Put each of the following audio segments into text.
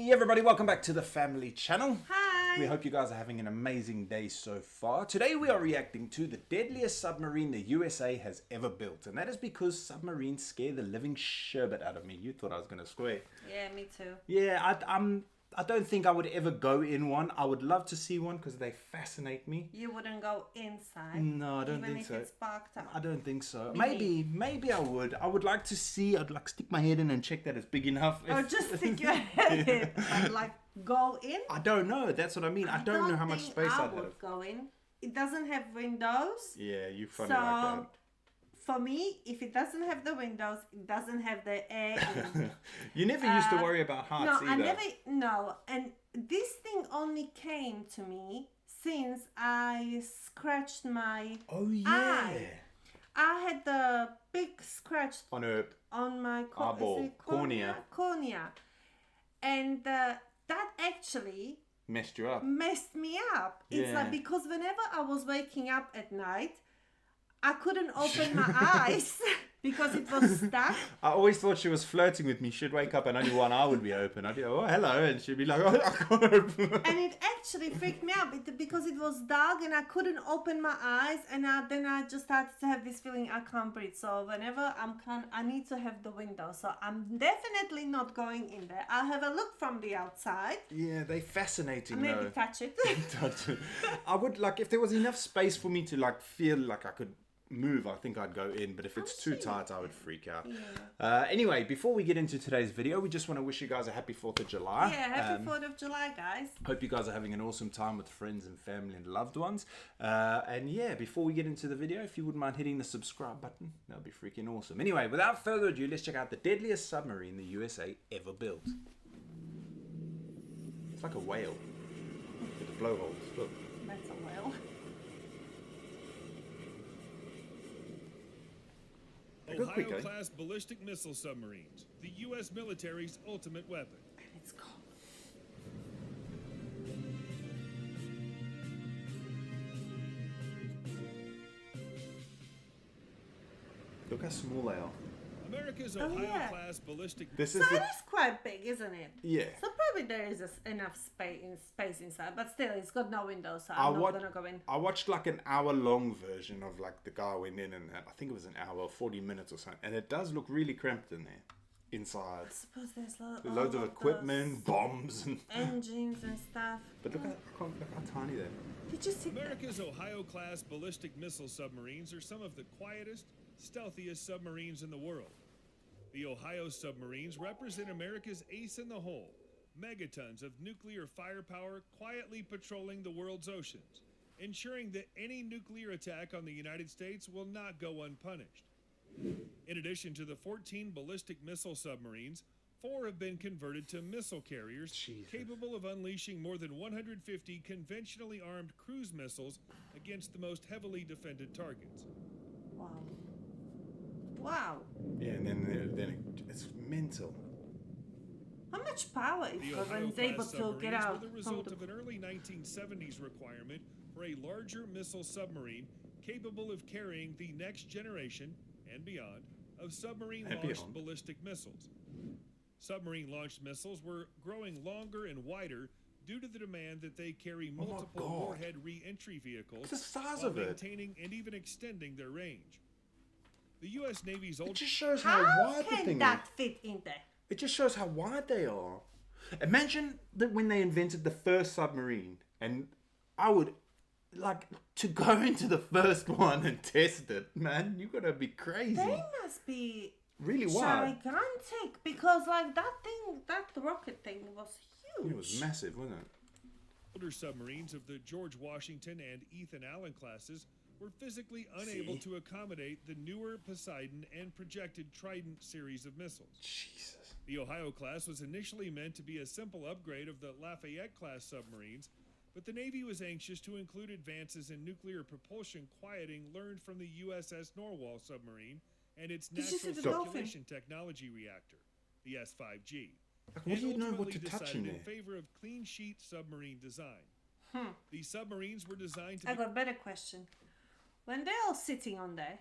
Hey everybody, welcome back to the family channel. Hi. We hope you guys are having an amazing day so far. Today we are reacting to the deadliest submarine the USA has ever built. And that is because submarines scare the living sherbet out of me. You thought I was going to square. Yeah, me too. Yeah, I don't think I would ever go in one. I would love to see one because they fascinate me. You wouldn't go inside? No, I don't think so. Even if it's parked up? I don't think so. Maybe I would. I would like to see, I'd like stick my head in and check that it's big enough. Or just stick your head in and like go in? I don't know. That's what I mean. I don't know how much space I I'd would have. go in. It doesn't have windows. Yeah, you funny So, like that. For me, if it doesn't have the windows, it doesn't have the air in. You never used to worry about heights either. No. And this thing only came to me since I scratched my eye. I had the big scratch on my cornea. And that actually messed you up. Messed me up. It's like because whenever I was waking up at night, I couldn't open my eyes because it was stuck. I always thought she was flirting with me. She'd wake up and only one eye would be open. I'd go, oh, hello. And she'd be like, oh, I can't open. And it actually freaked me out because it was dark and I couldn't open my eyes. And then I just started to have this feeling I can't breathe. So whenever I need to have the window. So I'm definitely not going in there. I'll have a look from the outside. Yeah, they're fascinating. Maybe touch it. Touch it. I would, like, if there was enough space for me to, like, feel like I could move, I think I'd go in, but if it's too tight, I would freak out. Yeah. Anyway, before we get into today's video, we just want to wish you guys a happy 4th of July. Yeah, happy 4th of July, guys. Hope you guys are having an awesome time with friends and family and loved ones. And yeah, before we get into the video, if you wouldn't mind hitting the subscribe button, that would be freaking awesome. Anyway, without further ado, let's check out the deadliest submarine the USA ever built. It's like a whale with the blowholes. Look. That's a whale. Ohio-class ballistic missile submarines, the U.S. military's ultimate weapon. Let's go. Look how small they are. America's Ohio-class ballistic... This so is it is quite big, isn't it? Yeah. So probably there is enough space inside, but still, it's got no windows, so I'm not gonna go in. I watched like an hour-long version of like the guy went in, and I think it was an hour, 40 minutes or something, and it does look really cramped in there, inside. I suppose there's loads of equipment, bombs, and engines and stuff. But look how tiny they are. Did you see America's Ohio-class ballistic missile submarines are some of the quietest, stealthiest submarines in the world. The Ohio submarines represent America's ace in the hole, megatons of nuclear firepower quietly patrolling the world's oceans, ensuring that any nuclear attack on the United States will not go unpunished. In addition to the 14 ballistic missile submarines, 4 have been converted to missile carriers capable of unleashing more than 150 conventionally armed cruise missiles against the most heavily defended targets. Wow. Wow. Yeah, and then it's mental. How much power is it able to get out? The result of an early 1970s requirement for a larger missile submarine capable of carrying the next generation and beyond of submarine-launched ballistic missiles. Submarine-launched missiles were growing longer and wider due to the demand that they carry multiple warhead re-entry vehicles while maintaining and even extending their range. The U.S. Navy's It just shows how wide the thing is. How can that fit in there? It just shows how wide they are. Imagine that when they invented the first submarine, and I would like to go into the first one and test it, man. You gotta be crazy. They must be really wide, gigantic, because like that rocket thing was huge. It was massive, wasn't it? Older submarines of the George Washington and Ethan Allen classes were physically unable to accommodate the newer Poseidon and projected Trident series of missiles. Jesus. The Ohio class was initially meant to be a simple upgrade of the Lafayette class submarines, but the Navy was anxious to include advances in nuclear propulsion quieting learned from the USS Norwal submarine and its natural circulation technology reactor, the S5G. What do you know what to touch in there? In favor of clean sheet submarine design. The submarines were designed to I got a better question. When they're all sitting on there,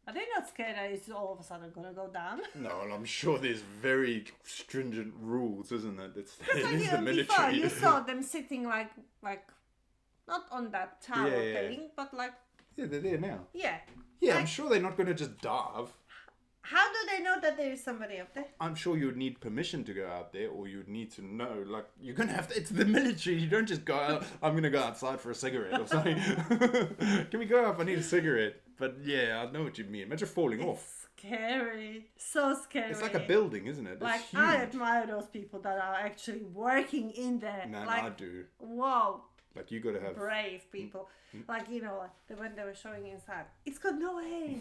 Are they not scared that it's all of a sudden gonna go down? No, and I'm sure there's very stringent rules, isn't it? It Like, is the before military. you saw them sitting like not on that tower Yeah. thing, but like Yeah, they're there now. yeah. Yeah, I'm Like, sure they're not going to just dive. how do they know that there is somebody up there? I'm sure you would need permission to go out there, or you'd need to know. Like, you're going to have to. It's the military. You don't just go out. I'm going to go outside for a cigarette or something. Can we go up? I need a cigarette. But yeah, I know what you mean. Imagine falling off. Scary, so scary. It's like a building, isn't it? It's Like huge. I admire those people that are actually working in there. Man, like I do. whoa, Like, you got to have. brave people. Like when they were showing inside, it's got no air.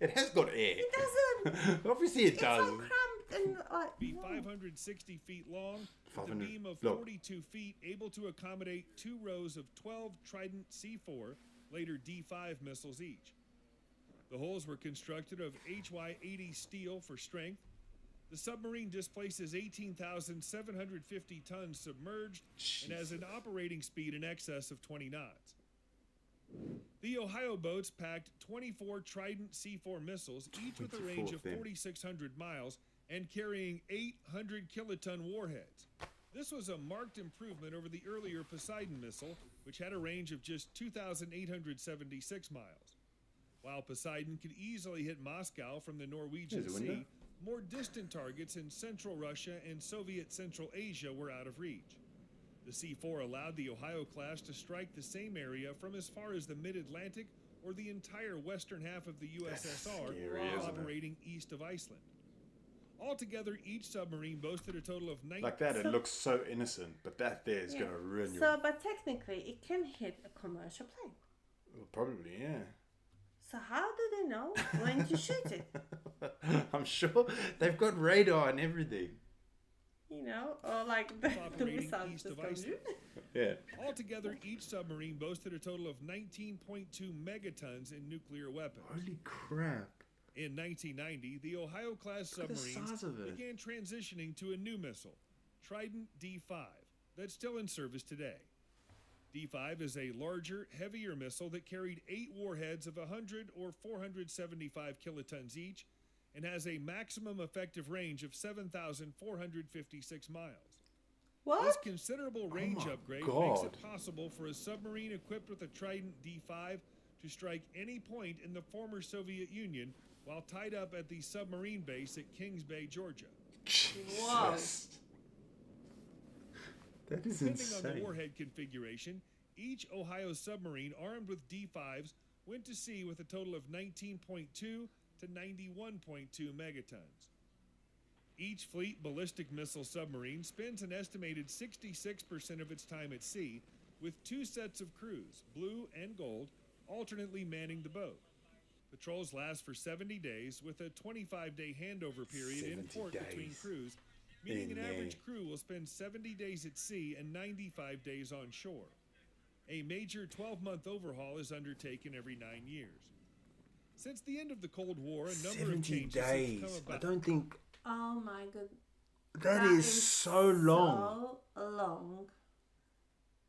It has got air. It doesn't. Obviously, it It's does. so cramped and like. Be whoa. 560 feet long, with a 500 beam of look. 42 feet, able to accommodate 2 rows of 12 Trident C4, later D5 missiles each. The hulls were constructed of HY-80 steel for strength. The submarine displaces 18,750 tons submerged and has an operating speed in excess of 20 knots. The Ohio boats packed 24 Trident C4 missiles, each with a range of 4,600 miles and carrying 800 kiloton warheads. This was a marked improvement over the earlier Poseidon missile, which had a range of just 2,876 miles. While Poseidon could easily hit Moscow from the Norwegian There's a window. Sea, more distant targets in Central Russia and Soviet Central Asia were out of reach. The C-4 allowed the Ohio class to strike the same area from as far as the mid-Atlantic or the entire western half of the USSR, scary, while isn't it? operating east of Iceland. Altogether, each submarine boasted a total of 19... Like that, it looks so innocent, but that there is Yeah. going to ruin your. So, but technically, it can hit a commercial plane. Well, probably, yeah. So how do they know when to shoot it? I'm sure they've got radar and everything. Or like the Operating missiles east just of go. Iceland. Yeah. Altogether, each submarine boasted a total of 19.2 megatons in nuclear weapons. Holy crap. In 1990, the Ohio-class Look at the submarines size of it. began transitioning to a new missile, Trident D5, that's still in service today. D5 is a larger, heavier missile that carried 8 warheads of 100 or 475 kilotons each and has a maximum effective range of 7,456 miles. This What? considerable range my upgrade God. makes it possible for a submarine equipped with a Trident D5 to strike any point in the former Soviet Union while tied up at the submarine base at Kings Bay, Georgia. Wow. Jesus. That is Depending on the insane. warhead configuration, each Ohio submarine armed with D5s went to sea with a total of 19.2 to 91.2 megatons. Each fleet ballistic missile submarine spends an estimated 66% of its time at sea, with 2 sets of crews, blue and gold, alternately manning the boat. Patrols last for 70 days, with a 25-day handover period in 70 port between days. crews, meaning an In average there. crew will spend 70 days at sea and 95 days on shore. A major 12-month overhaul is undertaken every 9 years. Since the end of the Cold War, a number of 70 changes days. have come I about. don't think. Oh my god. That is so long. So long.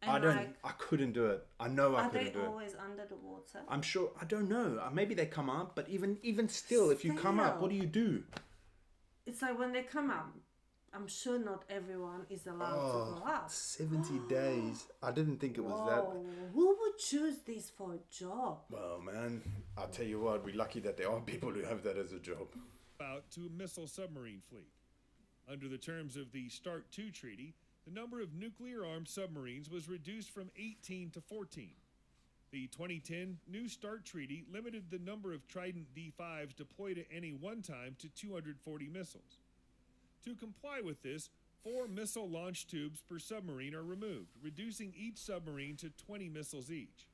And I don't. like, I couldn't do it. I know I are couldn't they do it. always under the water? I'm sure. I don't know. Maybe they come up, but even still, if you come up, what do you do? It's like when they come up, I'm sure not everyone is allowed to go up. 70 days. I didn't think it was that. Whoa, who would choose this for a job? Well, man, I'll tell you what. We're lucky that there are people who have that as a job. Out to a missile submarine fleet. Under the terms of the START II treaty, the number of nuclear-armed submarines was reduced from 18 to 14. The 2010 New START treaty limited the number of Trident D5s deployed at any one time to 240 missiles. To comply with this, 4 missile launch tubes per submarine are removed, reducing each submarine to 20 missiles each.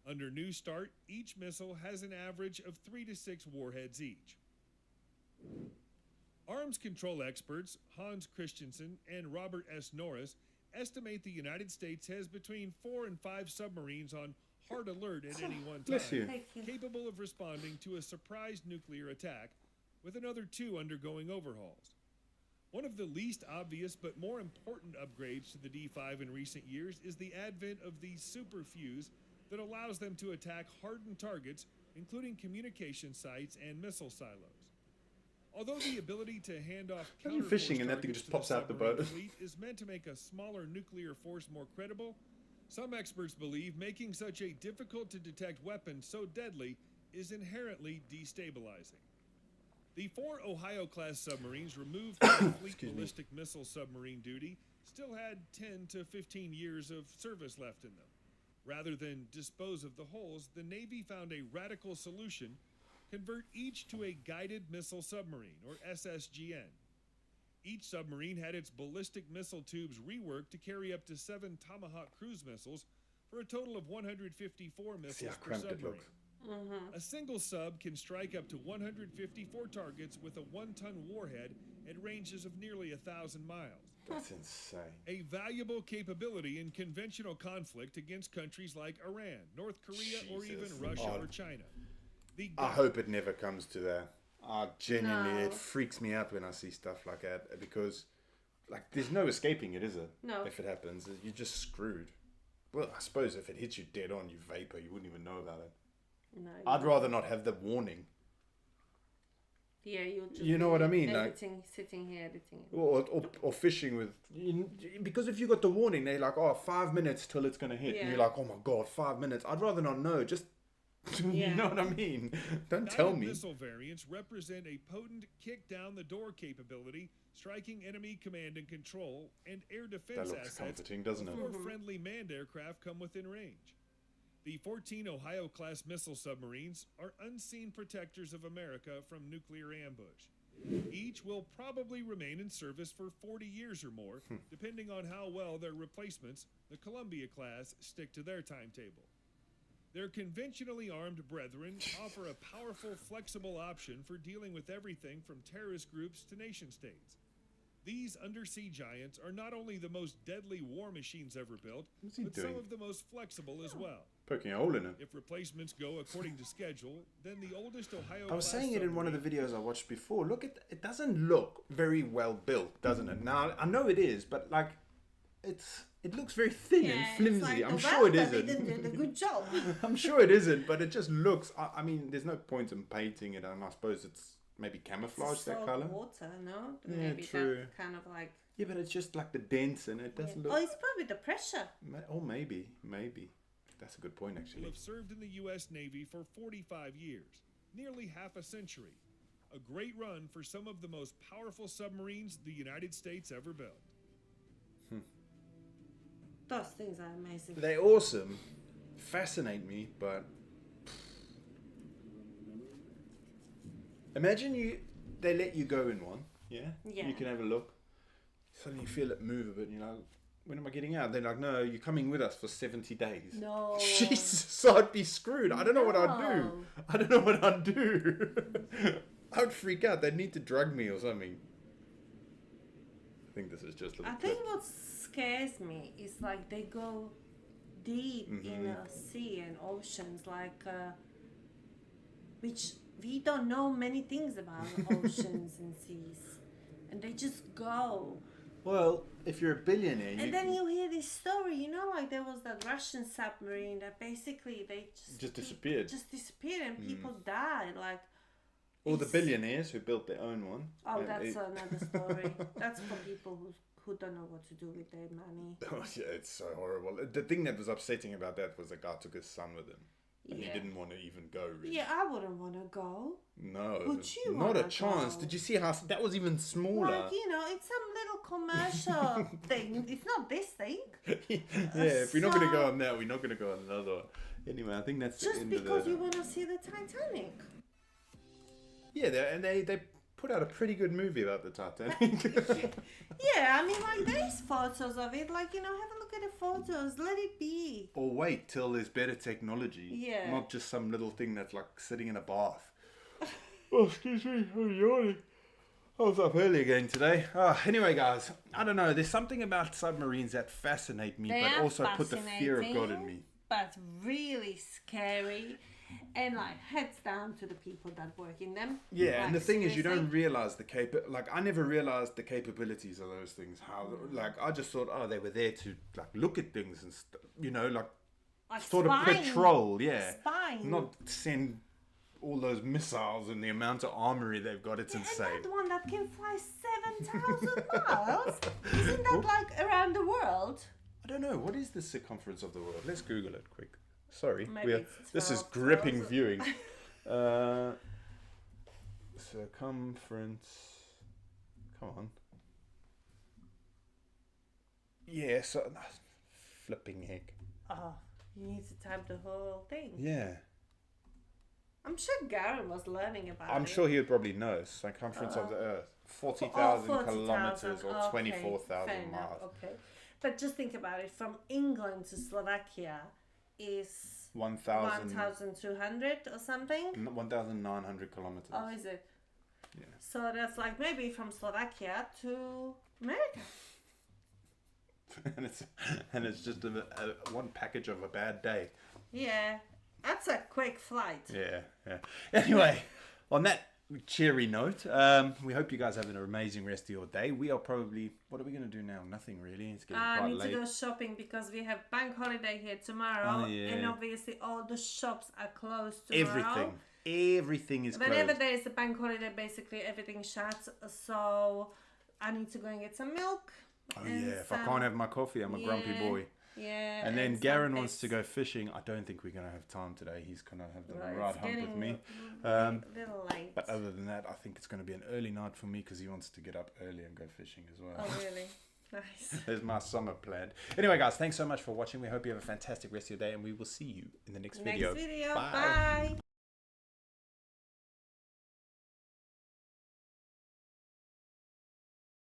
Under New START, each missile has an average of 3 to 6 warheads each. Arms control experts Hans Christensen and Robert S. Norris estimate the United States has between 4 and 5 submarines on hard alert at any one Bless you. time, Thank you. capable of responding to a surprise nuclear attack, with another 2 undergoing overhauls. One of the least obvious but more important upgrades to the D5 in recent years is the advent of the super fuse that allows them to attack hardened targets including communication sites and missile silos. Although the ability to hand off Imagine fishing and that thing targets just to the pops out the submarine boat. fleet is meant to make a smaller nuclear force more credible, some experts believe making such a difficult-to-detect weapon so deadly is inherently destabilizing. The 4 Ohio-class submarines removed from fleet ballistic missile submarine duty still had 10 to 15 years of service left in them. Rather than dispose of the holes, the Navy found a radical solution: convert each to a guided missile submarine, or SSGN. Each submarine had its ballistic missile tubes reworked to carry up to 7 Tomahawk cruise missiles for a total of 154 missiles per submarine. A single sub can strike up to 154 targets with a 1-ton warhead at ranges of nearly 1,000 miles. That's insane. A valuable capability in conventional conflict against countries like Iran, North Korea, or even Russia or China. I hope it never comes to that. Genuinely, No. it freaks me out when I see stuff like that, because like there's no escaping it, is there? No. If it happens, you're just screwed. Well, I suppose if it hits you dead on, you vapor, you wouldn't even know about it. No, I'd rather not have the warning. Yeah, you'll just You know what I mean, like- editing, sitting here editing it. Or fishing with, because if you got the warning, they're like, oh, 5 minutes till it's gonna hit, and you're Yeah. like, oh my god, 5 minutes. I'd rather not know. Just you Yeah. know what I mean? Don't tell Guided me. missile variants represent a potent kick-down-the-door capability, striking enemy command and control, and air That defense looks assets comforting, doesn't it? before friendly manned aircraft come within range. The 14 Ohio-class missile submarines are unseen protectors of America from nuclear ambush. Each will probably remain in service for 40 years or more, depending on how well their replacements, the Columbia-class, stick to their timetable. Their conventionally armed brethren offer a powerful, flexible option for dealing with everything from terrorist groups to nation-states. These undersea giants are not only the most deadly war machines ever built, What's he but some doing? of the most flexible as well. Poking a hole in it. If replacements go according to schedule, then the oldest Ohio I was class saying it in one of the submarine- videos I watched before. Look at it, doesn't look very well built, doesn't it? Now I know it is, but like it looks very thin and flimsy. I'm sure it They didn't do isn't. a good job. I'm sure it isn't, but it just looks. I mean, there's no point in painting it, and I suppose it's maybe camouflage that Salt color. water, no? Yeah, Maybe true. that kind of like. Yeah, but it's just like the dents, and it doesn't Oh, look. it's probably the pressure. Or maybe. That's a good point, will actually. have served in the U.S. Navy for 45 years, nearly half a century. A great run for some of the most powerful submarines the United States ever built. Those things are amazing. They're awesome, fascinate me, but imagine they let you go in one, yeah? Yeah. You can have a look. Suddenly you feel it move a bit, and you're like, when am I getting out? They're like, no, you're coming with us for 70 days. No. Jesus, so I'd be screwed. I don't know what I'd do. No. I don't know what I'd do. I'd freak out. They'd need to drug me or something. I think this is just a little I think clip. what scares me is like they go deep in a sea and oceans, like which we don't know many things about oceans and seas, and they just go. Well, if you're a billionaire, And then you hear this story, you know, like there was that Russian submarine that basically they just disappeared. just disappeared and people died. Like, Or the it's- billionaires who built their own one. oh, And that's it- another story. That's for people who don't know what to do with their money. Oh, yeah, it's so horrible. The thing that was upsetting about that was the guy took his son with him. And he Yeah. didn't want to even go, really. Yeah, I wouldn't want to go. No. Would you Not a wanna chance. go? Did you see how... That was even smaller. Like, you know, it's some little commercial thing. It's not this thing. Yeah, if we're not going to So- go on that, we're not going to go on another one. Anyway, I think that's the Just end because of the... you want to see the Titanic. Yeah, they put out a pretty good movie about the Titanic. Yeah, I mean, like, there's photos of it. Like, you know, have a look at the photos. Let it be. Or wait till there's better technology. Yeah. Not just some little thing that's like sitting in a bath. Oh, excuse me, I'm yawning. I was up early again today. Anyway, guys, I don't know. There's something about submarines that fascinate me, They but are also put the fear of God in fascinating, me. But really scary. And, like, heads down to the people that work in them. Yeah, Like, and the thing is, you don't seriously. realize I never realized the capabilities of those things. How, like, I just thought, oh, they were there to, like, look at things and, like Like sort of spying. patrol, yeah. Spying. Not send all those missiles and the amount of armory they've got, it's insane. And that one that can fly 7,000 miles? Isn't that like around the world? I don't know. What is the circumference of the world? Let's Google it quick. Sorry. Maybe This is 12,000. gripping viewing. Circumference. Come on. Yeah, so... Flipping heck. Oh, you need to type the whole thing. Yeah. I'm sure Garen was learning about it. I'm sure he would probably know. Circumference of the Earth. 40,000 kilometers or 24,000 miles. Okay. But just think about it. From England to Slovakia is 1,200 or something? 1,900 kilometers. Oh, is it? Yeah. So that's like maybe from Slovakia to America. and it's just one package of a bad day. Yeah. That's a quick flight. Yeah. Anyway, on that cheery note, we hope you guys have an amazing rest of your day. We are probably... What are we going to do now? Nothing really. It's getting I quite need late. to go shopping because we have bank holiday here tomorrow. Oh, yeah. And obviously all the shops are closed tomorrow. Everything is Whenever closed. there is a bank holiday, basically everything shuts. So I need to go and get some milk. Oh yeah, if I can't have my coffee, I'm a grumpy boy. Yeah. And then some Garen wants to eggs. go fishing. I don't think we're going to have time today. He's going to have the Well, right it's hump with getting me. a little late. But other than that, I think it's going to be an early night for me because he wants to get up early and go fishing as well. Oh, really? Nice. There's my summer planned. Anyway, guys, thanks so much for watching. We hope you have a fantastic rest of your day, and we will see you in the next video. Next video. Bye.